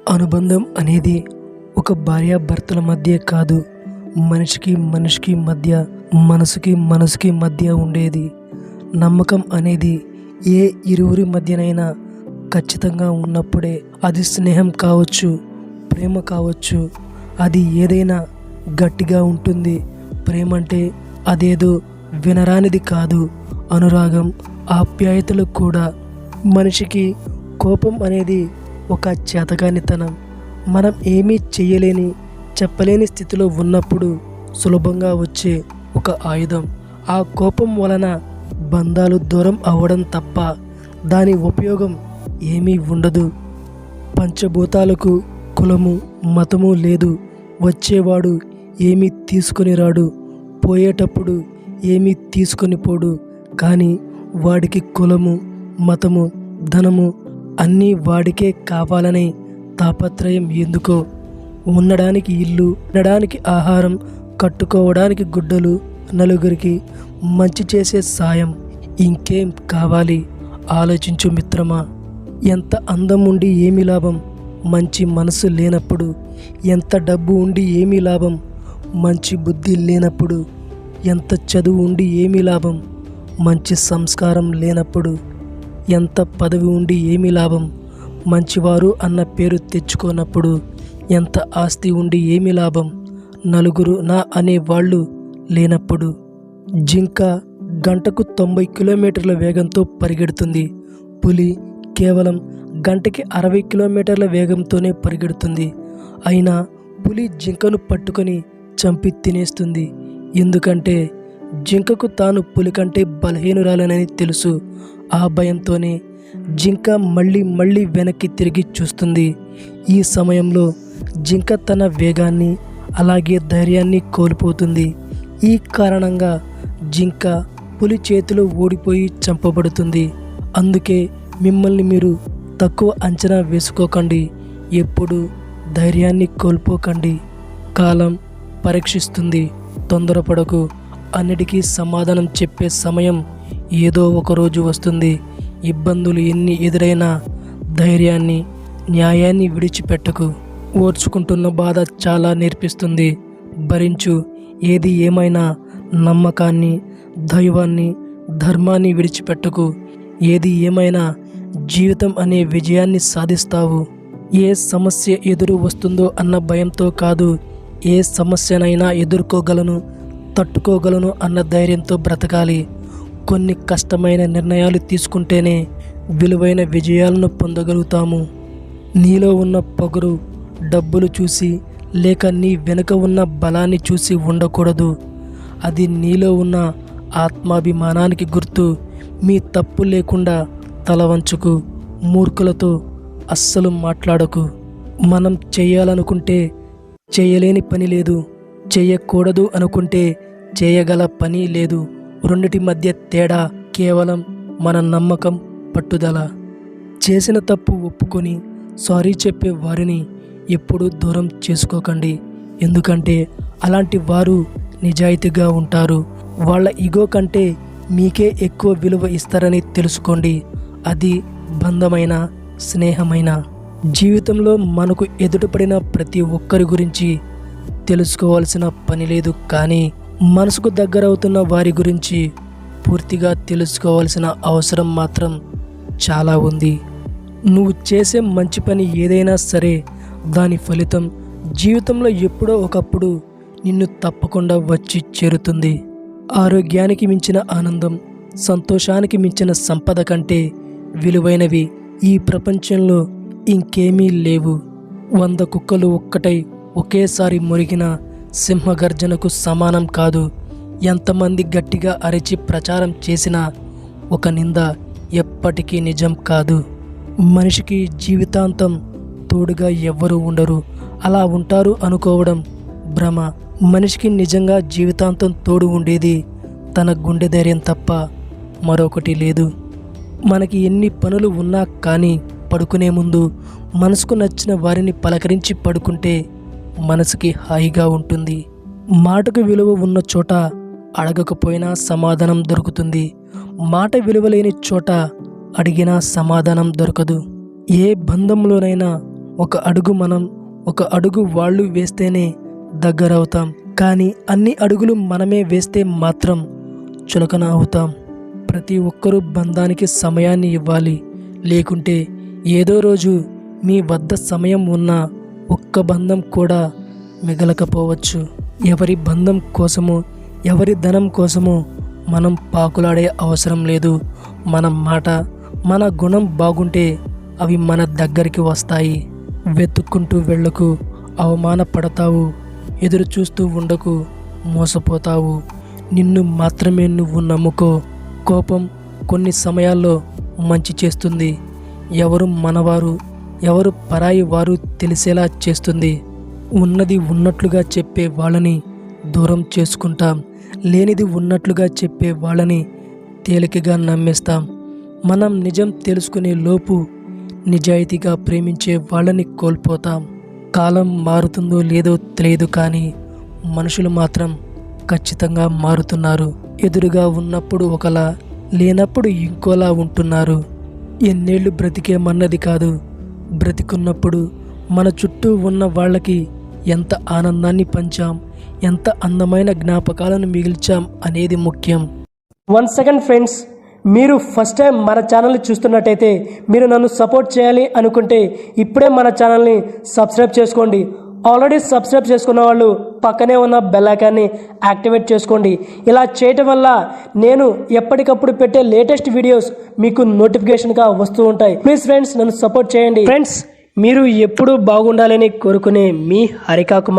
అనుబంధం అనేది ఒక భార్యాభర్తల మధ్య కాదు, మనిషికి మధ్య, మనసుకి మధ్య ఉండేది. నమ్మకం అనేది ఏ ఇరువురి మధ్యనైనా ఖచ్చితంగా ఉన్నప్పుడే అది స్నేహం కావచ్చు, ప్రేమ కావచ్చు, అది ఏదైనా గట్టిగా ఉంటుంది. ప్రేమ అంటే అదేదో వినరానిది కాదు, అనురాగం, ఆప్యాయతలు కూడా. మనిషికి కోపం అనేది ఒక చేతకానితనం. మనం ఏమీ చెయ్యలేని, చెప్పలేని స్థితిలో ఉన్నప్పుడు సులభంగా వచ్చే ఒక ఆయుధం. ఆ కోపం వలన బంధాలు దూరం అవ్వడం తప్ప దాని ఉపయోగం ఏమీ ఉండదు. పంచభూతాలకు కులము మతము లేదు. వచ్చేవాడు ఏమీ తీసుకొని రాడు, పోయేటప్పుడు ఏమీ తీసుకొని పోడు. కానీ వాడికి కులము మతము ధనము అన్నీ వాడికే కావాలనే తాపత్రయం ఎందుకో? ఉండడానికి ఇల్లు, తినడానికి ఆహారం, కట్టుకోవడానికి గుడ్డలు, నలుగురికి మంచి చేసే సాయం, ఇంకేం కావాలి? ఆలోచించు మిత్రమా. ఎంత అందం ఉండి ఏమి లాభం మంచి మనసు లేనప్పుడు? ఎంత డబ్బు ఉండి ఏమి లాభం మంచి బుద్ధి లేనప్పుడు? ఎంత చదువు ఉండి ఏమి లాభం మంచి సంస్కారం లేనప్పుడు? ఎంత పదవి ఉండి ఏమి లాభం మంచివారు అన్న పేరు తెచ్చుకోనప్పుడు? ఎంత ఆస్తి ఉండి ఏమి లాభం నలుగురు నా అనేవాళ్ళు లేనప్పుడు? జింక గంటకు 90 కిలోమీటర్ల వేగంతో పరిగెడుతుంది. పులి కేవలం గంటకి 60 కిలోమీటర్ల వేగంతోనే పరిగెడుతుంది. అయినా పులి జింకను పట్టుకొని చంపి తినేస్తుంది. ఎందుకంటే జింకకు తాను పులి కంటే బలహీనురాలనని తెలుసు. ఆ భయంతోనే జింక మళ్ళీ వెనక్కి తిరిగి చూస్తుంది. ఈ సమయంలో జింక తన వేగాన్ని అలాగే ధైర్యాన్ని కోల్పోతుంది. ఈ కారణంగా జింక పులి చేతిలో ఓడిపోయి చంపబడుతుంది. అందుకే మిమ్మల్ని మీరు తక్కువ అంచనా వేసుకోకండి. ఎప్పుడు ధైర్యాన్ని కోల్పోకండి. కాలం పరీక్షిస్తుంది, తొందరపడకు. అన్నిటికీ సమాధానం చెప్పే సమయం ఏదో ఒకరోజు వస్తుంది. ఇబ్బందులు ఎన్ని ఎదురైనా ధైర్యాన్ని, న్యాయాన్ని విడిచిపెట్టకు. ఓర్చుకుంటున్న బాధ చాలా నేర్పిస్తుంది. భరించు. ఏది ఏమైనా నమ్మకాన్ని, దైవాన్ని, ధర్మాన్ని విడిచిపెట్టకు. ఏది ఏమైనా జీవితం అనే విజయాన్ని సాధిస్తావు. ఏ సమస్య ఎదురు వస్తుందో అన్న భయంతో కాదు, ఏ సమస్యనైనా ఎదుర్కోగలను, తట్టుకోగలను అన్న ధైర్యంతో బ్రతకాలి. కొన్ని కష్టమైన నిర్ణయాలు తీసుకుంటేనే విలువైన విజయాలను పొందగలుగుతాము. నీలో ఉన్న పొగరు డబ్బులు చూసి లేక నీ వెనుక ఉన్న బలాన్ని చూసి ఉండకూడదు. అది నీలో ఉన్న ఆత్మాభిమానానికి గుర్తు. మీ తప్పు లేకుండా తల వంచుకు. మూర్ఖులతో అస్సలు మాట్లాడకు. మనం చేయాలనుకుంటే చేయలేని పని లేదు, చేయకూడదు అనుకుంటే చేయగల పని లేదు. రెండిటి మధ్య తేడా కేవలం మన నమ్మకం, పట్టుదల. చేసిన తప్పు ఒప్పుకొని సారీ చెప్పే వారిని ఎప్పుడూ దూరం చేసుకోకండి. ఎందుకంటే అలాంటి వారు నిజాయితీగా ఉంటారు. వాళ్ళ ఈగో కంటే మీకే ఎక్కువ విలువ ఇస్తారని తెలుసుకోండి. అది బంధమైన, స్నేహమైన. జీవితంలో మనకు ఎదుటపడిన ప్రతి ఒక్కరి గురించి తెలుసుకోవాల్సిన పని లేదు. కానీ మనసుకు దగ్గరవుతున్న వారి గురించి పూర్తిగా తెలుసుకోవాల్సిన అవసరం మాత్రం చాలా ఉంది. నువ్వు చేసే మంచి పని ఏదైనా సరే, దాని ఫలితం జీవితంలో ఎప్పుడో ఒకప్పుడు నిన్ను తప్పకుండా వచ్చి చేరుతుంది. ఆరోగ్యానికి మించిన ఆనందం, సంతోషానికి మించిన సంపద కంటే విలువైనవి ఈ ప్రపంచంలో ఇంకేమీ లేవు. 100 కుక్కలు ఒక్కటై ఒకేసారి మురిగిన సింహగర్జనకు సమానం కాదు. ఎంతమంది గట్టిగా అరిచి ప్రచారం చేసినా ఒక నింద ఎప్పటికీ నిజం కాదు. మనిషికి జీవితాంతం తోడుగా ఎవ్వరూ ఉండరు. అలా ఉంటారు అనుకోవడం భ్రమ. మనిషికి నిజంగా జీవితాంతం తోడు ఉండేది తన గుండె ధైర్యం తప్ప మరొకటి లేదు. మనకి ఎన్ని పనులు ఉన్నా కానీ పడుకునే ముందు మనసుకు నచ్చిన వారిని పలకరించి పడుకుంటే మనసుకి హాయిగా ఉంటుంది. మాటకు విలువ ఉన్న చోట అడగకపోయినా సమాధానం దొరుకుతుంది. మాట విలువ లేని చోట అడిగినా సమాధానం దొరకదు. ఏ బంధంలోనైనా ఒక అడుగు వాళ్ళు వేస్తేనే దగ్గరవుతాం. కానీ అన్ని అడుగులు మనమే వేస్తే మాత్రం చులకన అవుతాం. ప్రతి ఒక్కరూ బంధానికి సమయాన్ని ఇవ్వాలి. లేకుంటే ఏదో రోజు మీ వద్ద సమయం ఉన్న ఒక్క బంధం కూడా మిగలకపోవచ్చు. ఎవరి బంధం కోసమో ఎవరి ధనం కోసమో మనం పాకులాడే అవసరం లేదు. మన మాట మన గుణం బాగుంటే అవి మన దగ్గరికి వస్తాయి. వెతుక్కుంటూ వెళ్ళకు, అవమానపడతావు. ఎదురు చూస్తూ ఉండకు, మోసపోతావు. నిన్ను మాత్రమే నువ్వు నమ్ముకో. కోపం కొన్ని సమయాల్లో మంచి చేస్తుంది. ఎవరు మనవారు ఎవరు పరాయి వారు తెలిసేలా చేస్తుంది. ఉన్నది ఉన్నట్లుగా చెప్పే వాళ్ళని దూరం చేసుకుంటాం. లేనిది ఉన్నట్లుగా చెప్పే వాళ్ళని తేలికగా నమ్మేస్తాం. మనం నిజం తెలుసుకునే లోపు నిజాయితీగా ప్రేమించే వాళ్ళని కోల్పోతాం. కాలం మారుతుందో లేదో తెలియదు, కానీ మనుషులు మాత్రం ఖచ్చితంగా మారుతున్నారు. ఎదురుగా ఉన్నప్పుడు ఒకలా, లేనప్పుడు ఇంకోలా ఉంటున్నారు. ఎన్నేళ్ళు బ్రతికేమన్నది కాదు, బ్రతికున్నప్పుడు మన చుట్టూ ఉన్న వాళ్ళకి ఎంత ఆనందాన్ని పంచాం, ఎంత అందమైన జ్ఞాపకాలను మిగిల్చాం అనేది ముఖ్యం. 1 సెకండ్ ఫ్రెండ్స్, మీరు ఫస్ట్ టైం మన ఛానల్ని చూస్తున్నట్టయితే మీరు నన్ను సపోర్ట్ చేయాలి అనుకుంటే ఇప్పుడే మన ఛానల్ని సబ్స్క్రైబ్ చేసుకోండి. ఆల్రెడీ సబ్స్క్రైబ్ చేసుకున్న వాళ్ళు పక్కనే ఉన్న బెల్ ఐకాన్ని యాక్టివేట్ చేసుకోండి. ఇలా చేయటం వల్ల నేను ఎప్పటికప్పుడు పెట్టే లేటెస్ట్ వీడియోస్ మీకు నోటిఫికేషన్గా వస్తూ ఉంటాయి. ప్లీజ్ ఫ్రెండ్స్, నన్ను సపోర్ట్ చేయండి. ఫ్రెండ్స్, మీరు ఎప్పుడూ బాగుండాలని కోరుకునే మీ హరికా కుమార్.